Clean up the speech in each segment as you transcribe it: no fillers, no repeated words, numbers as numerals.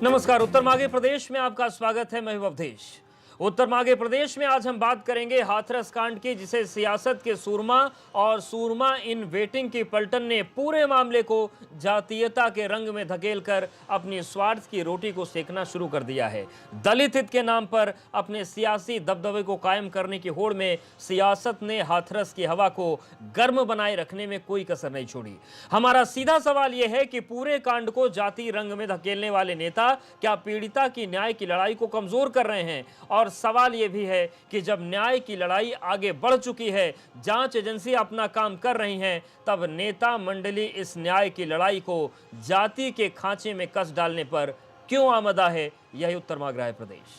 नमस्कार। उत्तर माघे प्रदेश में आपका स्वागत है। मैं अवधेश। उत्तर माघे प्रदेश में आज हम बात करेंगे हाथरस कांड की, जिसे सियासत के सूरमा और सूरमा इन वेटिंग की पलटन ने पूरे मामले को जातीयता के रंग में धकेलकर अपनी स्वार्थ की रोटी को सेकना शुरू कर दिया है। दलित हित के नाम पर अपने सियासी दबदबे को कायम करने की होड़ में सियासत ने हाथरस की हवा को गर्म बनाए रखने में कोई कसर नहीं छोड़ी। हमारा सीधा सवाल यह है कि पूरे कांड को जाति रंग में धकेलने वाले नेता क्या पीड़िता की न्याय की लड़ाई को कमजोर कर रहे हैं? और सवाल यह भी है कि जब न्याय की लड़ाई आगे बढ़ चुकी है, जांच एजेंसी अपना काम कर रही हैं, तब नेता मंडली इस न्याय की लड़ाई को जाति के खांचे में कस डालने पर क्यों आमदा है? यही उत्तर मांग रहा है प्रदेश।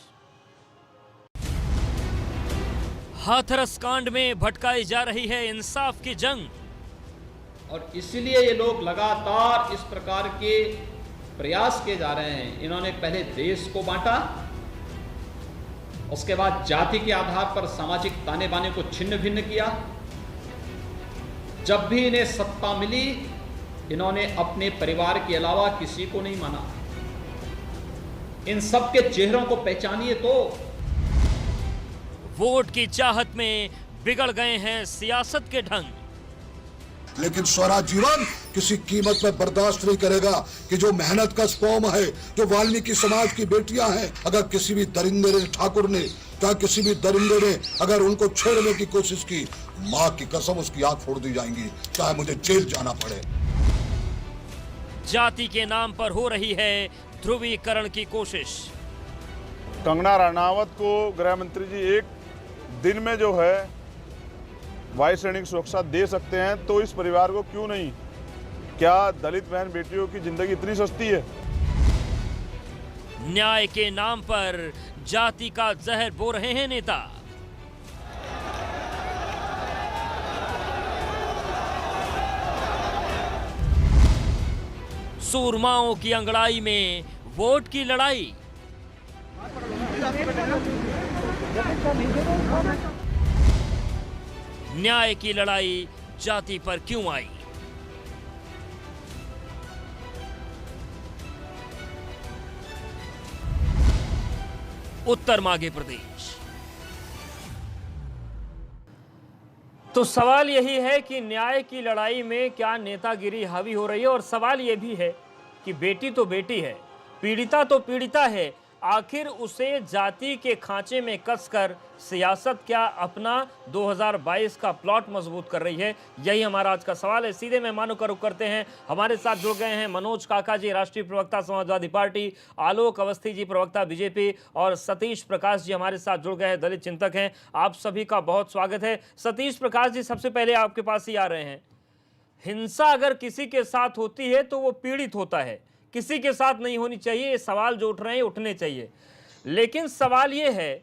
हाथरस कांड में भटकाई जा रही है इंसाफ की जंग, और इसलिए ये लोग लगातार इस प्रकार के प्रयास किए जा रहे हैं। इन्होंने पहले देश को बांटा, उसके बाद जाति के आधार पर सामाजिक ताने बाने को छिन्न भिन्न किया। जब भी इन्हें सत्ता मिली, इन्होंने अपने परिवार के अलावा किसी को नहीं माना। इन सब के चेहरों को पहचानिए तो। वोट की चाहत में बिगड़ गए हैं सियासत के ढंग, लेकिन स्वराज जीवन किसी कीमत में बर्दाश्त नहीं करेगा कि जो मेहनत का स्पर्म है, जो वाल्मीकि समाज की बेटियां हैं, अगर किसी भी दरिंदे ने, ठाकुर ने, चाहे किसी भी दरिंदे ने अगर उनको छेड़ने की कोशिश की, मां की कसम उसकी आंख फोड़ दी जाएंगी, चाहे मुझे जेल जाना पड़े। जाति के नाम पर हो रही है ध्रुवीकरण की कोशिश। कंगना रनावत को गृह मंत्री जी एक दिन में जो है वायु सैनिक सुरक्षा दे सकते हैं, तो इस परिवार को क्यों नहीं? क्या दलित बहन बेटियों की जिंदगी इतनी सस्ती है? न्याय के नाम पर जाति का जहर बो रहे हैं नेता। सूरमाओं की अंगड़ाई में वोट की लड़ाई। न्याय की लड़ाई जाति पर क्यों आई? उत्तर माघे प्रदेश। तो सवाल यही है कि न्याय की लड़ाई में क्या नेतागिरी हावी हो रही है? और सवाल यह भी है कि बेटी तो बेटी है, पीड़िता तो पीड़िता है, आखिर उसे जाति के खांचे में कसकर सियासत क्या अपना 2022 का प्लॉट मजबूत कर रही है? यही हमारा आज का सवाल है। सीधे मेहमानों का रुख करते हैं। हमारे साथ जुड़ गए हैं मनोज काका जी, राष्ट्रीय प्रवक्ता समाजवादी पार्टी, आलोक अवस्थी जी, प्रवक्ता बीजेपी, और सतीश प्रकाश जी हमारे साथ जुड़ गए हैं, दलित चिंतक हैं। आप सभी का बहुत स्वागत है। सतीश प्रकाश जी, सबसे पहले आपके पास ही आ रहे हैं। हिंसा अगर किसी के साथ होती है तो वो पीड़ित होता है, किसी के साथ नहीं होनी चाहिए। ये सवाल जो उठ रहे हैं उठने चाहिए, लेकिन सवाल ये है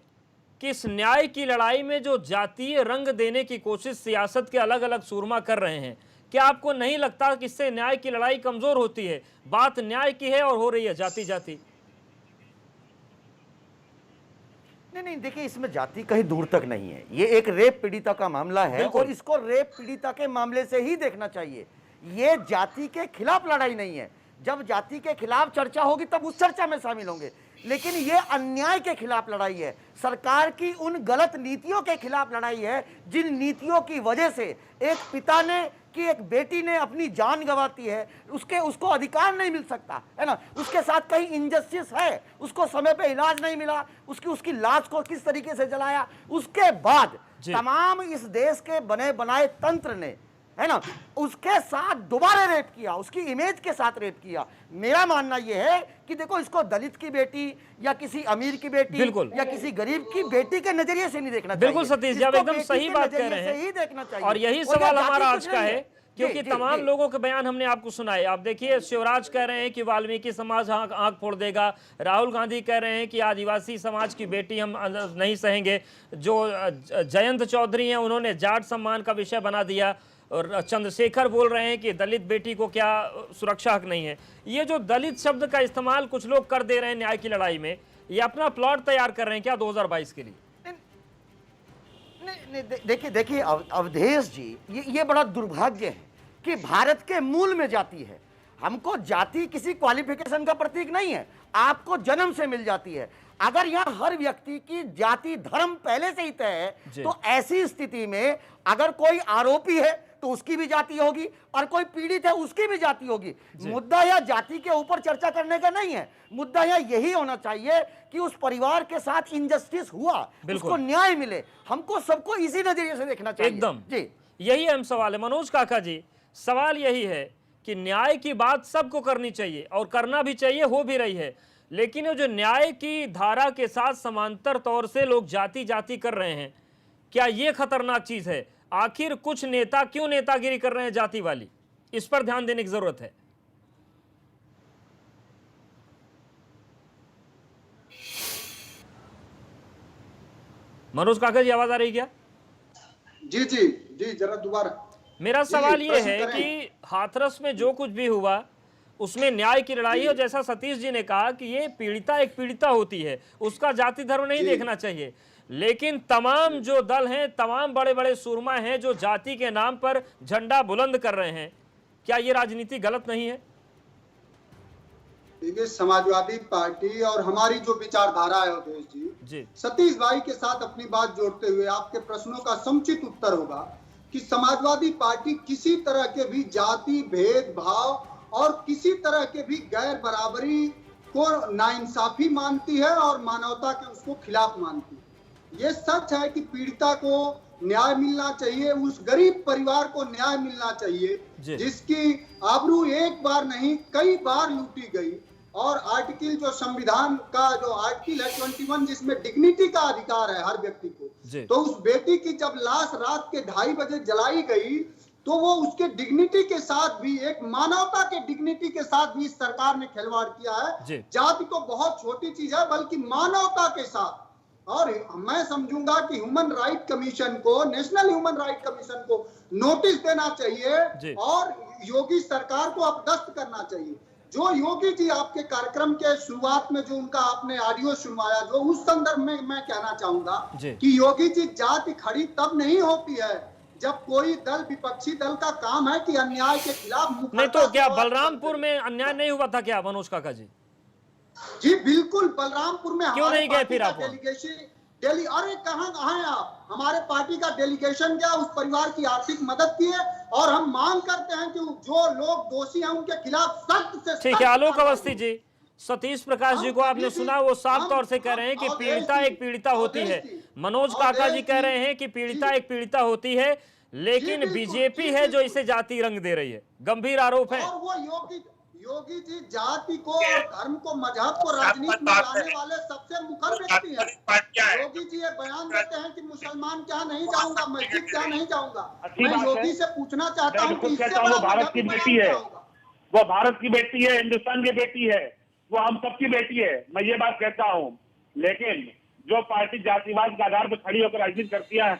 कि इस न्याय की लड़ाई में जो जातीय रंग देने की कोशिश सियासत के अलग अलग सूरमा कर रहे हैं, क्या आपको नहीं लगता कि इससे न्याय की लड़ाई कमजोर होती है? बात न्याय की है और हो रही है जाति जाति। नहीं, देखिए, इसमें जाति कहीं दूर तक नहीं है। ये एक रेप पीड़िता का मामला है और इसको रेप पीड़िता के मामले से ही देखना चाहिए। ये जाति के खिलाफ लड़ाई नहीं है। जब जाति के खिलाफ चर्चा होगी तब उस चर्चा में शामिल होंगे, लेकिन ये अन्याय के खिलाफ लड़ाई है। सरकार की उन गलत नीतियों के खिलाफ लड़ाई है, जिन नीतियों की वजह से एक पिता ने कि एक बेटी ने अपनी जान गंवाती है, उसको अधिकार नहीं मिल सकता है ना। उसके साथ कहीं इनजस्टिस है, उसको समय पे इलाज नहीं मिला, उसकी लाश को किस तरीके से जलाया। उसके बाद तमाम इस देश के बने बनाए तंत्र ने, है ना, उसके साथ दोबारा रेप किया, उसकी इमेज के साथ रेप किया। मेरा मानना यह है कि देखो, इसको दलित की बेटी या किसी अमीर की बेटी या किसी गरीब की बेटी के नजरिए से नहीं देखना चाहिए। बिल्कुल सतीश जी, आप एकदम सही बात कह रहे हैं, ही देखना चाहिए। और यही सवाल हमारा आज का है, क्योंकि तमाम लोगों के बयान हमने आपको सुनाए। आप देखिए, शिवराज कह रहे हैं कि वाल्मीकि समाज आंख फोड़ देगा, राहुल गांधी कह रहे हैं कि आदिवासी समाज की बेटी हम नहीं सहेंगे, जो जयंत चौधरी हैं उन्होंने जाट सम्मान का विषय बना दिया, और चंद्रशेखर बोल रहे हैं कि दलित बेटी को क्या सुरक्षा हक नहीं है। ये जो दलित शब्द का इस्तेमाल कुछ लोग कर दे रहे हैं न्याय की लड़ाई में, ये अपना प्लॉट तैयार कर रहे हैं क्या 2022 के लिए? देखिए अवधेश जी, ये बड़ा दुर्भाग्य है कि भारत के मूल में जाति है। हमको जाति किसी क्वालिफिकेशन का प्रतीक नहीं है। आपको जन्म से मिल जाती है। अगर यहाँ हर व्यक्ति की जाति धर्म पहले से ही तय है तो ऐसी स्थिति में अगर कोई आरोपी है तो उसकी भी जाति होगी और कोई पीड़ित है उसकी भी जाति होगी। मुद्दा यह जाति के ऊपर चर्चा करने का नहीं है, मुद्दा यह यही होना चाहिए कि उस परिवार के साथ इनजस्टिस हुआ, उसको न्याय मिले। हमको सबको इसी नजरिए से देखना चाहिए। एकदम जी, यही अहम सवाल है मनोज काका जी। सवाल यही है कि न्याय की बात सबको करनी चाहिए और करना भी चाहिए, हो भी रही है, लेकिन ये जो न्याय की धारा के साथ समांतर तौर से लोग जाति जाति कर रहे हैं, क्या ये खतरनाक चीज है? आखिर कुछ नेता क्यों नेतागिरी कर रहे हैं जाति वाली? इस पर ध्यान देने की जरूरत है। मनोज काका जी, आवाज आ रही क्या? जी जी जी, जरा दोबारा। मेरा सवाल ये है कि हाथरस में जो कुछ भी हुआ उसमें न्याय की लड़ाई, और जैसा सतीश जी ने कहा कि ये पीड़िता एक पीड़िता होती है, उसका जाति धर्म नहीं देखना चाहिए, लेकिन तमाम जो दल हैं, तमाम बड़े बड़े सूरमा हैं जो जाति के नाम पर झंडा बुलंद कर रहे हैं, क्या ये राजनीति गलत नहीं है? देखिए, समाजवादी पार्टी और हमारी जो विचारधारा है अवधेश जी, सतीश भाई के साथ अपनी बात जोड़ते हुए आपके प्रश्नों का समुचित उत्तर होगा कि समाजवादी पार्टी किसी तरह के भी जाति भेदभाव और किसी तरह के भी गैर बराबरी को नाइंसाफी मानती है और मानवता के उसको खिलाफ मानती है। ये सच है कि पीड़िता को न्याय मिलना चाहिए, उस गरीब परिवार को न्याय मिलना चाहिए जिसकी आबरू एक बार नहीं कई बार लूटी गई। और आर्टिकल जो संविधान का जो आर्टिकल है 21, जिसमें डिग्निटी का अधिकार है हर व्यक्ति को, तो उस बेटी की जब लाश रात के 2:30 बजे जलाई गई तो वो उसके डिग्निटी के साथ भी, एक मानवता के डिग्निटी के साथ भी इस सरकार ने खिलवाड़ किया है। जाति तो बहुत छोटी चीज है, बल्कि मानवता के साथ। और मैं समझूंगा कि ह्यूमन राइट कमीशन को, नेशनल ह्यूमन राइट कमीशन को नोटिस देना चाहिए और योगी सरकार को अपदस्थ करना चाहिए। जो योगी जी आपके कार्यक्रम के शुरुआत में जो उनका आपने ऑडियो सुनवाया, जो उस संदर्भ में मैं कहना चाहूंगा कि योगी जी, जाति खड़ी तब नहीं होती है जब कोई दल, विपक्षी दल का काम है कि अन्याय के खिलाफ। नहीं तो क्या बलरामपुर में अन्याय नहीं हुआ था क्या मनोज काका जी? जी बिल्कुल, बलरामपुर में क्यों नहीं गए फिर आप? डेलीगेशन दिल्ली, अरे कहाँ हैं आप? हमारे पार्टी का डेलीगेशन गया, उस परिवार की आर्थिक मदद की है और हम मांग करते हैं कि जो लोग दोषी हैं उनके खिलाफ सख्त से सख्त। ठीक है, आलोक अवस्थी जी, सतीश प्रकाश जी को आपने सुना, वो साफ तौर से कह रहे हैं कि पीड़िता एक पीड़िता होती है। मनोज काका जी कह रहे हैं कि पीड़िता एक पीड़िता होती है, लेकिन बीजेपी है जो इसे जाति रंग दे रही है। गंभीर आरोप है। और वो योगी जी जाति को और धर्म को, मजहब को राजनीति में लाने वाले सबसे मुखर व्यक्ति हैं। योगी जी ये बयान देते हैं कि मुसलमान क्या नहीं जाऊंगा, मस्जिद क्या नहीं जाऊंगा। मैं योगी से पूछना चाहता हूँ कि वो भारत की बेटी है, वो भारत की बेटी है, हिंदुस्तान की बेटी है, वो हम सबकी बेटी है, मैं ये बात कहता हूँ। लेकिन जो पार्टी जातिवाद के आधार पर खड़ी होकर राजनीति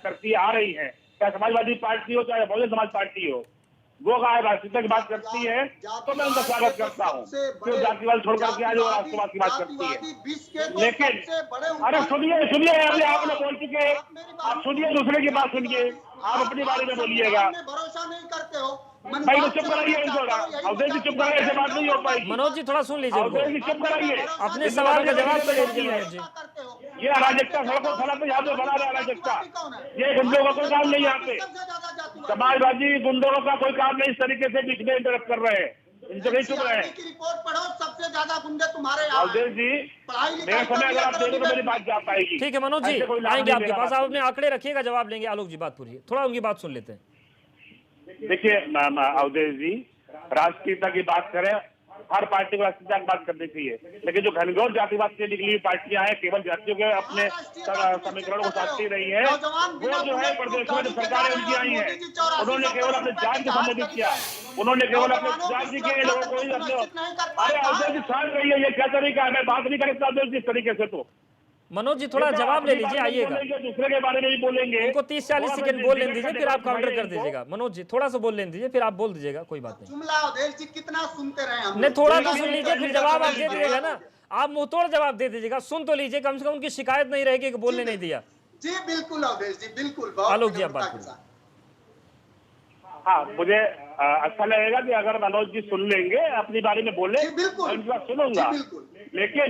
करती आ रही है, चाहे समाजवादी पार्टी हो चाहे बहुजन समाज पार्टी हो, वो राजनीति की बात करती है तो मैं उनका स्वागत करता हूँ। जो जातिवाद छोड़कर के आज वो राष्ट्रवाद की बात करती है। लेकिन अरे सुनिए, अभी आपने बोल चुके, आप सुनिए, दूसरे की बात सुनिए, आप अपनी बारे में बोलिएगा। भरोसा नहीं करते हो भाई तो चुप कराइए, अवधेश जी चुप कराइए, ऐसे बात नहीं हो पाएगी। मनोज जी थोड़ा सुन लीजिए, अवधेश जी चुप कराइए, अपने सवाल का जवाब तो दीजिए मनोज जी। ये अराजकता सड़कों सड़क पे यहाँ पे बना रहा अराजकता, ये गुंडों का कोई काम नहीं यहाँ पे, समाजवादी गुंडों का कोई काम नहीं इस तरीके से बीच में इंटरप्ट कर रहे हैं, इनसे नहीं चुप रहे हैं। रिपोर्ट पढ़ो, सबसे ज्यादा गुंडे तुम्हारे अवधेश जी, मेरा समय अगर आप देंगे तो मेरी बात जा पाएगी। ठीक है मनोज जी, आएंगे आपके पास, आप अपने आंकड़े रखिएगा, जवाब लेंगे। आलोक जी बात पूरी, थोड़ा उनकी बात सुन लेते हैं। देखिए अवधेश जी, राष्ट्रीयता की बात करें, हर पार्टी को राष्ट्रीयता की बात करनी चाहिए, लेकिन जो घनघोर जातिवाद से निकली हुई पार्टियां हैं, केवल जातियों के अपने समीकरणों को साधती रही है, वो जो है प्रदेश में जो सरकारें उनकी आई हैं, उन्होंने केवल अपने जाति को संबोधित किया, उन्होंने केवल अपने जाति के लोगों को ही अपने। अरे अवधेश जी शांत रहिए, ये क्या तरीका है? मैं बात नहीं कर सकता अवधेश जी इस तरीके से। तो मनोज जी थोड़ा जवाब ले लीजिए, आइएगा। दूसरे के बारे में भी बोलेंगे, उनको 30-40 सेकंड बोल लेने दीजिए, फिर आप काउंटर कर दीजिएगा। मनोज जी थोड़ा सा बोल लेने दीजिए, फिर आप बोल दीजिएगा, कोई बात नहीं। जुमला अवधेश जी कितना सुनते रहे हम? नहीं, थोड़ा तो सुन लीजिए, फिर जवाब आप दे दीजिएगा ना। आप मुंह तोड़ जवाब दे दीजिएगा, सुन तो लीजिए, कम से कम उनकी शिकायत नहीं रहेगी कि बोलने नहीं दिया। जी बिल्कुल अवधेश जी, बिल्कुल। आलोक जी आप बात करिए। हाँ, मुझे अच्छा लगेगा कि अगर मनोज जी सुन लेंगे, अपनी बारे में बोले, जी, बिल्कुल। मैं उनकी बात सुनूंगा। जी, बिल्कुल। लेकिन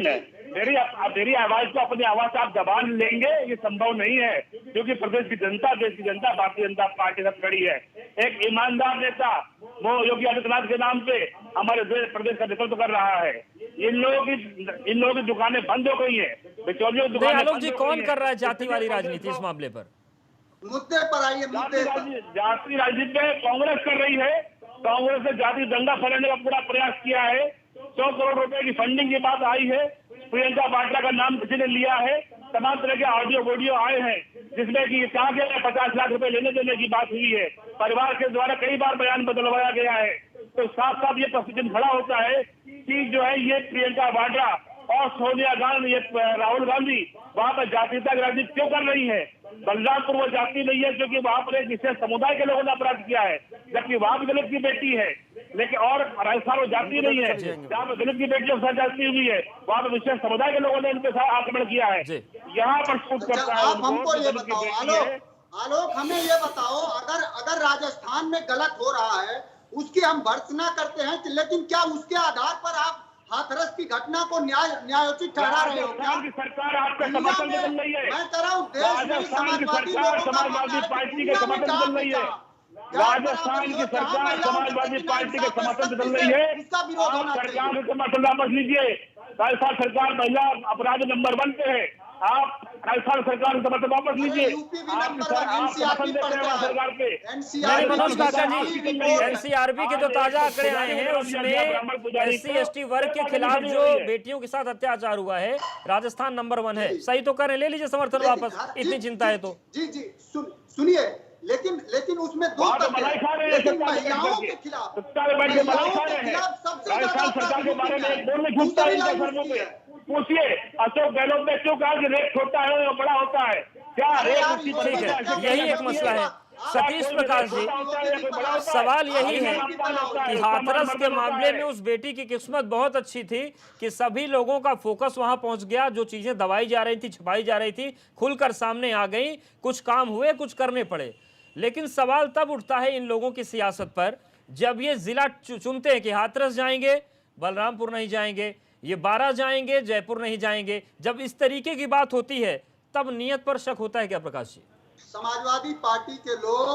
मेरी आवाज को अपनी आवाज से आप दबा लेंगे, ये संभव नहीं है, क्योंकि प्रदेश की जनता, देश की जनता भारतीय जनता पार्टी से खड़ी है। एक ईमानदार नेता वो योगी आदित्यनाथ के नाम पे हमारे प्रदेश का नेतृत्व कर रहा है। इन लोगों की दुकानें बंद हो गई है, बिचौलियों की दुकानें आलोक बंद जी, हो कौन गई कर रहा है हैं। जाति वाली राजनीति इस मामले पर? मुद्दे पर आइए, मुद्दे पर। जाति राजनीति में कांग्रेस कर रही है। कांग्रेस ने जाति दंगा फैलाने का पूरा प्रयास किया है। 100 करोड़ रुपए की फंडिंग की बात आई है। प्रियंका वाड्रा का नाम किसी ने लिया है। तमाम तरह के ऑडियो वीडियो आए हैं, जिसमें कि कहा गया है 50 लाख रुपए लेने देने की बात हुई है। परिवार के द्वारा कई बार बयान बदलवाया गया है। तो साथ साथ ये प्रश्न खड़ा होता है कि जो है ये प्रियंका वाड्रा और सोनिया गांधी, ये राहुल गांधी वहां पर जातीयता की राजनीति क्यों कर रही है? बलरामपुर वो जाति नहीं है, क्योंकि वहां पर एक विशेष समुदाय के लोगों ने अपराध किया है, जबकि वहां भी दलित की बेटी है। लेकिन और राजस्थान वो जाति नहीं है, जहाँ पर दलित की बेटियों के साथ जाति हुई है, वहां पर विशेष समुदाय के लोगों ने इनके साथ आक्रमण किया है। यहाँ पर छूट करता है। आप हमको ये बताओ, आलोक हमें ये बताओ, अगर राजस्थान में गलत हो रहा है उसकी हम भर्त्सना करते हैं, लेकिन क्या उसके आधार पर आप हाथरस की घटना को न्यायोचित ठहरा रहे हो क्या? सरकार आपका समर्थन बदल रही है। मैं कह रहा हूँ देश में समाजवादी पार्टी के समर्थन बदल रही है। राजस्थान की सरकार समाजवादी पार्टी के समर्थन बदल रही है। उसका विरोध होना चाहिए। सरकार के समर्थन वापस लीजिए। राजस्थान सरकार महिला अपराध नंबर 1 पे है। आप राजस्थान सरकार के समर्थन वापस लीजिए। सरकार पे नहीं, मनोज काका जी, एनसीआरबी के जो ताजा आंकड़े आए हैं उसमें SC/ST वर्ग के खिलाफ जो बेटियों के साथ अत्याचार हुआ है, राजस्थान नंबर 1 है। सही तो करें, ले लीजिए समर्थन वापस, इतनी चिंता है तो। जी सुनिए, लेकिन उसमें दो लेकिन महिलाओं के खिलाफ राजस्थान सरकार के बारे में एक बोल में झूठता है। पूछिए अशोक गहलोत ने क्यों कहा कि रेट छोटा है और बड़ा होता है? क्या रेट? ठीक है, यही एक मसला है सतीश प्रकाश जी। सवाल यही है कि हाथरस के मामले में उस बेटी की किस्मत बहुत अच्छी थी कि सभी लोगों का फोकस वहां पहुंच गया। जो चीजें दबाई जा रही थी, छिपाई जा रही थी, खुलकर सामने आ गई। कुछ काम हुए, कुछ करने पड़े। लेकिन सवाल तब उठता है इन लोगों की सियासत पर जब ये जिला चुनते हैं कि हाथरस जाएंगे, बलरामपुर नहीं जाएंगे, ये 12 जाएंगे, जयपुर नहीं जाएंगे। जब इस तरीके की बात होती है तब नियत पर शक होता है क्या प्रकाश जी? समाजवादी पार्टी के लोग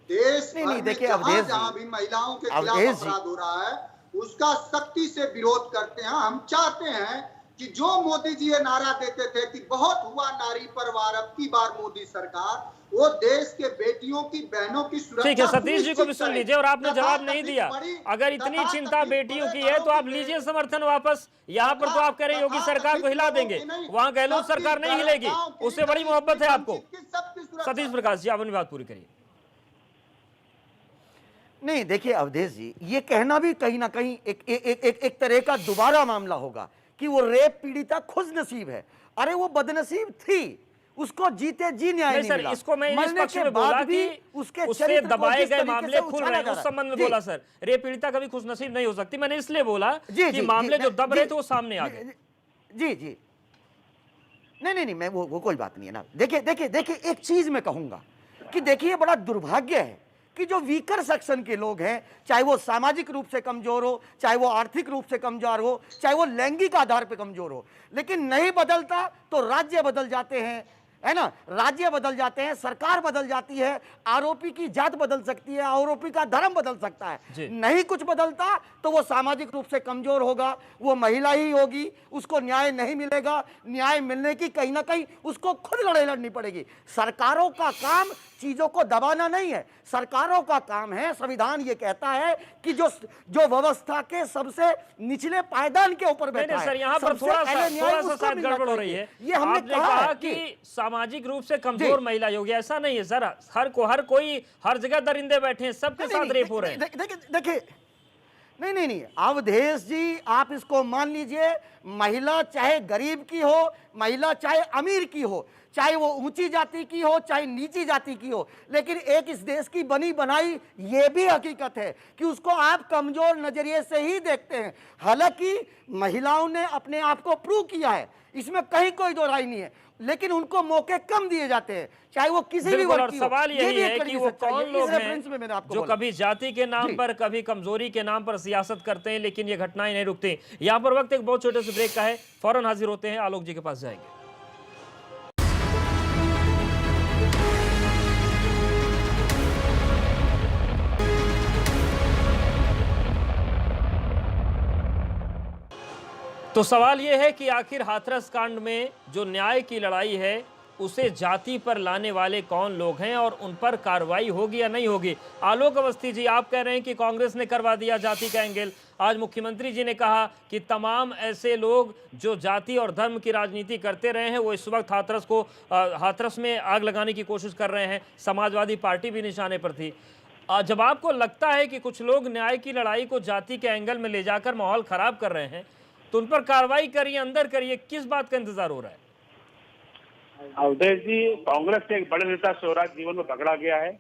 देश नहीं, देखिए जहां भी महिलाओं के खिलाफ अपराध हो रहा है उसका सख्ती से विरोध करते हैं। हम चाहते हैं कि जो मोदी जी ये नारा देते थे कि बहुत हुआ नारी परवार, अब की बार मोदी सरकार, वो देश के बेटियों की, बहनों की सुरक्षा। ठीक है, सतीश जी को भी सुन लीजिए। और आपने जवाब नहीं दिया। अगर इतनी चिंता बेटियों की है तो आप लीजिए समर्थन वापस। यहाँ पर तो आप कह रहे योगी सरकार को हिला देंगे, वहां गहलोत सरकार नहीं हिलेगी, उससे बड़ी मोहब्बत है आपको। सतीश प्रकाश जी, आप अपनी बात पूरी करिए। नहीं, देखिए अवधेश जी, ये कहना भी कहीं ना कहीं एक तरह का दोबारा मामला होगा कि वो रेप पीड़िता खुश नसीब है। अरे वो बदनसीब थी, उसको जीते जी न्याय नहीं मिला। इसको मैं इस पक्ष में बोला कि उससे दबाए गए मामले खुल रहे हैं, उस संबंध में बोला सर। रेप पीड़िता कभी खुश नसीब नहीं हो सकती। मैंने इसलिए बोला कि मामले जो दब रहे थे वो सामने आ गए। जी नहीं, मैं वो कोई बात नहीं है ना। देखिए एक चीज मैं कहूंगा कि देखिए बड़ा दुर्भाग्य है कि जो वीकर सेक्शन के लोग हैं, चाहे वो सामाजिक रूप से कमजोर हो, चाहे वो आर्थिक रूप से कमजोर हो, चाहे वो लैंगिक आधार पर कमजोर हो, लेकिन नहीं बदलता तो राज्य बदल जाते हैं, है ना। राज्य बदल जाते हैं, सरकार बदल जाती है, आरोपी की जात बदल सकती है, आरोपी का धर्म बदल सकता है। नहीं कुछ बदलता तो वो सामाजिक रूप से कमजोर होगा, वो महिला ही होगी, उसको न्याय नहीं मिलेगा। न्याय मिलने की कहीं ना कहीं उसको खुद लड़ाई लड़नी पड़ेगी। सरकारों का काम चीजों को दबाना नहीं है, सरकारों का काम है, संविधान ये कहता है कि जो व्यवस्था के सबसे निचले पायदान के ऊपर बैठा है। सर, यहाँ पर थोड़ा सा शायद गड़बड़ हो रही है। ये हमने कहा कि सामाजिक रूप से कमजोर महिला होगी, ऐसा नहीं है सर। हर कोई हर जगह दरिंदे बैठे हैं, सबके साथ रेप हो रहे हैं। देखिए नहीं अवधेश जी, आप इसको मान लीजिए, महिला चाहे गरीब की हो, महिला चाहे अमीर की हो, चाहे वो ऊंची जाति की हो, चाहे नीची जाति की हो, लेकिन एक इस देश की बनी बनाई ये भी हकीकत है कि उसको आप कमजोर नजरिए से ही देखते हैं। हालांकि महिलाओं ने अपने आप को प्रूव किया है, इसमें कहीं कोई दो राय नहीं है। लेकिन उनको मौके कम दिए जाते हैं, चाहे वो किसी भी बिल्कुल, वर्ग और की हो। सवाल ये यही भी एक है कड़ी कि वो सच्चाई है। कौन लोग इस रेफरेंस में मैंने हैं आपको जो बोला। कभी जाति के नाम जी। पर, कभी कमजोरी के नाम पर सियासत करते हैं, लेकिन ये घटनाएं नहीं रुकती। यहां पर वक्त एक बहुत छोटे से ब्रेक का है, फौरन हाजिर होते हैं, आलोक जी के पास जाएंगे। तो सवाल यह है कि आखिर हाथरस कांड में जो न्याय की लड़ाई है उसे जाति पर लाने वाले कौन लोग हैं और उन पर कार्रवाई होगी या नहीं होगी। आलोक अवस्थी जी, आप कह रहे हैं कि कांग्रेस ने करवा दिया जाति का एंगल। आज मुख्यमंत्री जी ने कहा कि तमाम ऐसे लोग जो जाति और धर्म की राजनीति करते रहे हैं वो इस वक्त हाथरस में आग लगाने की कोशिश कर रहे हैं। समाजवादी पार्टी भी निशाने पर थी। जब आपको लगता है कि कुछ लोग न्याय की लड़ाई को जाति के एंगल में ले जाकर माहौल खराब कर रहे हैं, तो उन पर कार्रवाई करिए, अंदर करिए, किस बात का इंतजार हो रहा है? अवधेश जी, कांग्रेस के एक बड़े नेता शिवराज जीवन में पकड़ा गया है,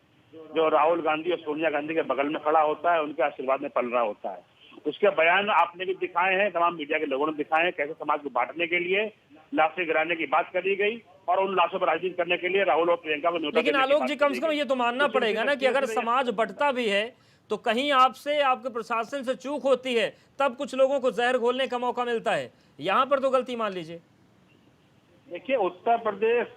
जो राहुल गांधी और सोनिया गांधी के बगल में खड़ा होता है, उनके आशीर्वाद में पल रहा होता है। उसके बयान आपने भी दिखाए हैं, तमाम मीडिया के लोगों ने दिखाए हैं, कैसे समाज को बांटने के लिए लाशें गिराने की बात करी गई और उन लाशों पर राजनीति करने के लिए राहुल और प्रियंका को न्योता। लेकिन आलोक जी, कम से कम ये तो मानना पड़ेगा ना कि अगर समाज बंटता भी है तो कहीं आपसे, आपके प्रशासन से चूक होती है, तब कुछ लोगों को जहर घोलने का मौका मिलता है। यहां पर तो गलती मान लीजिए। देखिए, उत्तर प्रदेश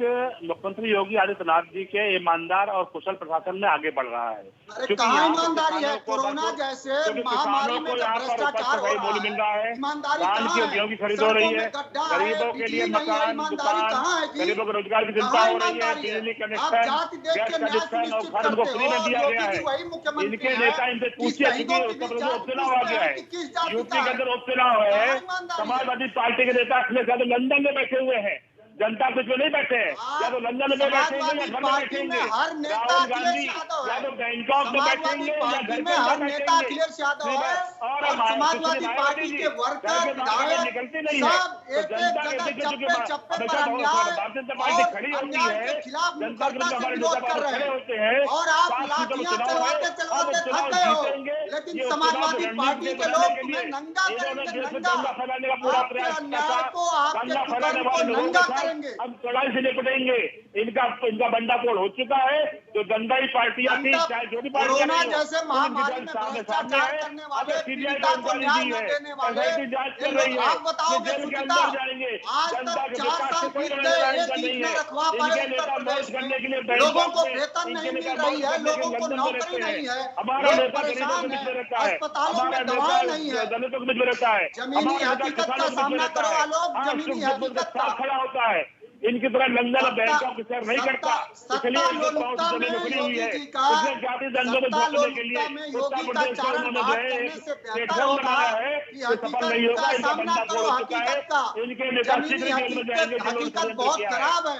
मुख्यमंत्री योगी आदित्यनाथ जी के ईमानदार और कुशल प्रशासन में आगे बढ़ रहा है। अरे कहाँ ईमानदारी है? कोरोना जैसे महामारी में भ्रष्टाचार हो रहा मिल रहा है, ईमानदारी धान कहाँ की है? गेहूं की खरीद हो रही है, गड्ढा है, गरीबों के लिए बिजली नहीं है, मकान, ईमानदारी दुकान, कहाँ है जी? गरीबों को रोजगार की चिंता कहाँ हो रही है, ईमानदारी है? बिजली आप कनेक्शन, जाति देख गैस के न्याय कनेक्शन और सुनिश्चित घर उनको करते फ्री में हो। दिया गया योगी है। जी वही मुख्यमंत्री इनके हैं। नेता इनसे पूछिए, शहीदों क्योंकि की उत्तर भी प्रदेश जाति उपचुनाव आ पूछते गया हैं है, कि किस जाति यूपी का के है? अंदर उपचुनाव है। कहाँ ईमानदारी है? समाजवादी पार्टी के नेता अखिलेश यादव लंदन में बैठे हुए हैं, जनता कुछ में नहीं बैठे हैं, या तो लंदन में बैठेंगे या घर में बैठेंगे। हर नेता राहुल अखिलेश गांधी यादव या है। तो बैंकॉक में समाजवादी बैठेंगे या घर पार्टी के में हर अंदर नेता बैठेंगे। अखिलेश यादव है और हमारे समाजवादी सुश्री पार्टी मायावती के जी, वर्कर, घर के बाहर विधायक निकलते नहीं है, सब तो एक जनता के जगह बीच में चप्पे चप्पे पर हमेशा अन्याय भारतीय जनता पार्टी और खड़ी होती अन्याय है, के खिलाफ जनता के मुखरता से हमारे विरोध नेता कर रहे खड़े हैं होते हैं और आप 7 सीटों में लाठियां चुनाव है, चलवाते चलवाते अब थक चुनाव गए हो। जीतेंगे। लेकिन ये समाजवादी उपचुनाव पार्टी रणनीति के बनाने लोग के लिए तुम्हें नंगा इन्होंने करेंगे, देश में नंगा। दंगा फैलाने का पूरा आपके प्रयास अन्याय किया, को, आपके दंगा फैलाने कुकर्म को वाले लोगों नंगा के साथ करेंगे। हम कड़ाई से निपटेंगे। इनका बंडाफोड़ हो चुका है। जो दंगाई पार्टियां थी, चाहे जो भी पार्टियां कोरोना रही हो, जैसे महामारी में सामने भ्रष्टाचार है। करने अब वाले, सीबीआई पीड़िता को न्याय न है, देने वाले, SIT जांच ये कर रही लोग है, आप बताओगे जेल के सुचिता, अंदर जाएंगे। आज जनता तक के 4 विकास साल से कोई बीत लेना गए, देना एक नहीं ईंट न है। रखवा पाए इनके उत्तर नेता प्रदेश मौज करने के लिए में। लोगों को बैंकॉक में, वेतन इनके नहीं मिल नेता रही मौज है, करने के लोगों लिए को लंदन में नौकरी रहते हैं। नहीं है, हमारा लोग नेता गरीबों परेशान के बीच में हैं, रहता है, अस्पतालों हमारा में दवाएं नहीं नेता है। दलितों के बीच में रहता है, जमीनी हमारा नेता हकीकत का किसानों के बीच में सामना रहता करो है। आलोक, आज जमीनी सुख दुख के हकीकत का। साथ खड़ा होता है। इनकी तरह लंदन और बैंकॉक की सैर नहीं करता, इसलिए इनको सत्तालोलुपता पहुंच में जमीन उखड़ी हुई है। योगी जी का, इसलिए जाति दंगों में झोंकने के लिए सत्तालोलुपता में उत्तर योगी का प्रदेश को चारण उन्होंने भाग जो है करने से बेहतर प्लेटफॉर्म होगा बनाया है, कि ये सफल नहीं हकीकत होगा। का इनका सामना बंदा करो, फोड़ हो चुका है। हकीकत का। इनके नेता जमीनी शीघ्र जेल में जाएंगे जो लोग हकीकत षड्यंत्र बहुत किया है। खराब है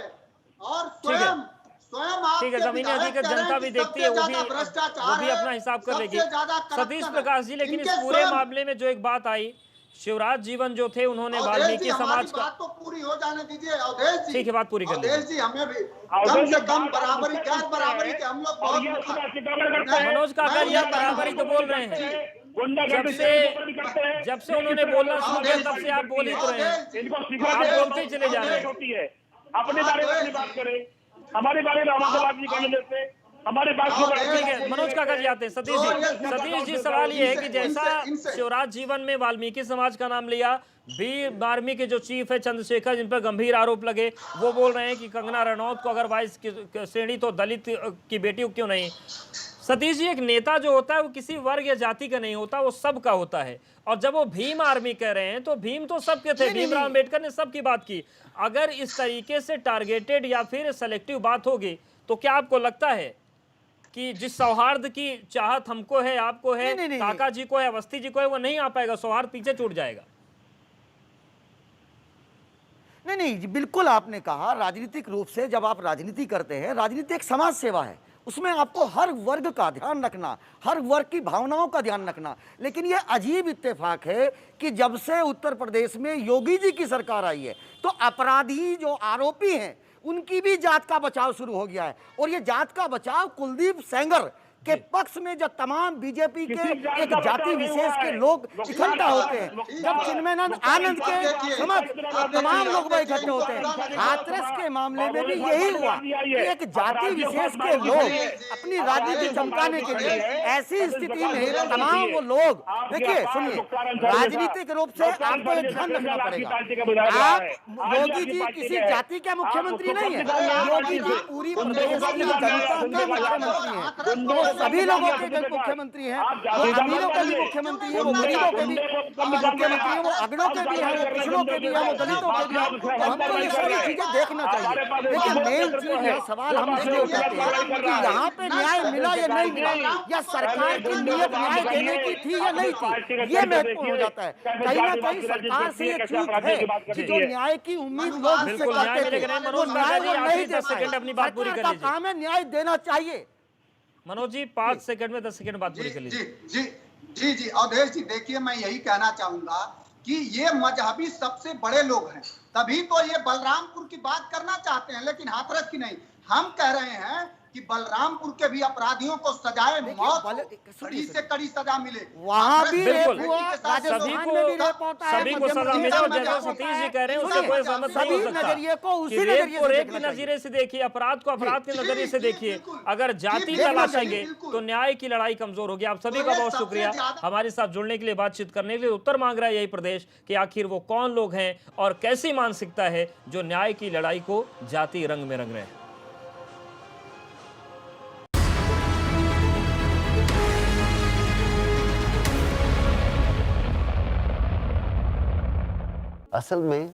और ठीक है। स्वयं आपके ठीक है, जमीनी विधायक हकीकत कह रहे हैं जनता कि भी देखती है, सबसे वो ज्यादा भी भ्रष्टाचार है, अपना हिसाब कर लेगी। सबसे ज्यादा सतीश corruption है। प्रकाश जी, लेकिन इस इनके पूरे स्वयं- मामले में जो एक बात आई, शिवराज जीवन जो थे उन्होंने अवधेश जी, वाल्मीकि हमारी समाज का, बात तो पूरी हो जाने दीजिए अवधेश जी। ठीक है, बात पूरी कर लीजिए। अवधेश जी, हमें भी अवधेश कम जी, से कम बात बराबरी, आप गैर बराबरी के हम लोग बहुत और ये मुखालिफ उसका शिकायत करते हैं। मनोज काकड़िया बराबरी तो बोल रहे हैं। गुंडागर्दी जब से उन्होंने बोलना शुरू किया तब से आप बोल ही तो रहे हैं। इनको आप शिकायत बोलते ही चले जा रहे हैं। होती है। अपने बारे में अपनी बात करें, हमारे बारे में हमारे बात नहीं करने देते, हमारी बात को ठीक है, मनोज काका जी आते हैं। सतीश जी, सवाल ये है कि जैसा शिवराज जीवन में वाल्मीकि समाज का नाम लिया, बी आर्मी के जो चीफ है चंद्रशेखर, जिन पर गंभीर आरोप लगे, वो बोल रहे हैं कि कंगना रनौत को अगर 22 की श्रेणी तो दलित की बेटी क्यों नहीं। सतीश जी, एक नेता जो होता है वो किसी वर्ग या जाति का नहीं होता, वो सबका होता है। और जब वो भीम आर्मी कह रहे हैं तो भीम तो सबके थे, भीमराव अम्बेडकर ने सबकी बात की। अगर इस तरीके से टारगेटेड या फिर सेलेक्टिव बात होगी तो क्या आपको लगता है कि जिस सौहार्द की चाहत हमको है, आपको है, काका जी को है, अवस्थी जी को है, वो नहीं आ पाएगा, सौहार्द पीछे छूट जाएगा? नहीं, बिल्कुल आपने कहा। राजनीतिक रूप से जब आप राजनीति करते हैं, राजनीति एक समाज सेवा है, उसमें आपको हर वर्ग का ध्यान रखना, हर वर्ग की भावनाओं का ध्यान रखना। लेकिन ये अजीब इत्तेफाक है कि जब से उत्तर प्रदेश में योगी जी की सरकार आई है तो अपराधी जो आरोपी हैं उनकी भी जात का बचाव शुरू हो गया है। और ये जात का बचाव कुलदीप सेंगर के पक्ष में जब तमाम बीजेपी के एक जाति विशेष के लोग इकट्ठा होते हैं, जब चिन्मयानंद आनंद के समक्ष तमाम लोग इकट्ठे होते हैं, हाथरस के मामले में भी यही हुआ कि एक जाति विशेष के लोग अपनी राजनीति चमकाने के लिए ऐसी स्थिति में तमाम वो लोग, देखिए सुनिए, राजनीतिक रूप से आपको एक ध्यान रखना पड़ेगा, आप योगी जी किसी जाति के मुख्यमंत्री नहीं है, योगी जी पूरी प्रदेश की जनता के मुख्यमंत्री हैं, वो सभी लोगों के मुख्यमंत्री हैं, वो अमीरों के भी मुख्यमंत्री हैं, वो गरीबों के भी मुख्यमंत्री हैं, वो अगड़ों के भी हैं, वो पिछड़ों के भी हैं, वो दलितों के भी हैं। तो हमको ये सारी चीजें देखना चाहिए। देखिए मेन चीज है, सवाल हम इसलिए उठाते हैं कि यहाँ पे न्याय मिला या नहीं मिला, या सरकार की नीयत न्याय देने की थी या नहीं थी, ये महत्वपूर्ण हो जाता है। कहीं ना कहीं सरकार से ये चूक है कि जो न्याय की उम्मीद लोग इससे करते थे, वो न्याय वो नहीं दे पाए। सरकार का काम है न्याय देना चाहिए। मनोज जी 5 सेकंड में 10 सेकंड बात पूरी कर लीजिए। जी अवधेश जी, देखिए मैं यही कहना चाहूंगा कि ये मजहबी सबसे बड़े लोग हैं, तभी तो ये बलरामपुर की बात करना चाहते हैं, लेकिन हाथरस की नहीं। हम कह रहे हैं कि बलरामपुर के भी अपराधियों को सजाए मौत, कड़ी से कड़ी सजा मिले। वहाँ भी बिल्कुल रेप हुआ, राजस्थान में भी रेप होता है, सभी को सजा मिले। और जैसा सतीश जी कह रहे हैं उससे कोई सहमत नहीं हो सकता नजरिए को उसी कि नजरिए से रेप देखना के नजरिए से देखिए, अपराध को अपराध के नजरिए से देखिए। अगर जाति तलाशेंगे तो न्याय की लड़ाई कमजोर होगी। आप सभी का बहुत शुक्रिया हमारे साथ जुड़ने के लिए, बातचीत करने के लिए। उत्तर मांग रहा है यही प्रदेश कि आखिर वो कौन लोग हैं और कैसी मानसिकता है जो न्याय की लड़ाई को जाति रंग में रंग रहे हैं। असल में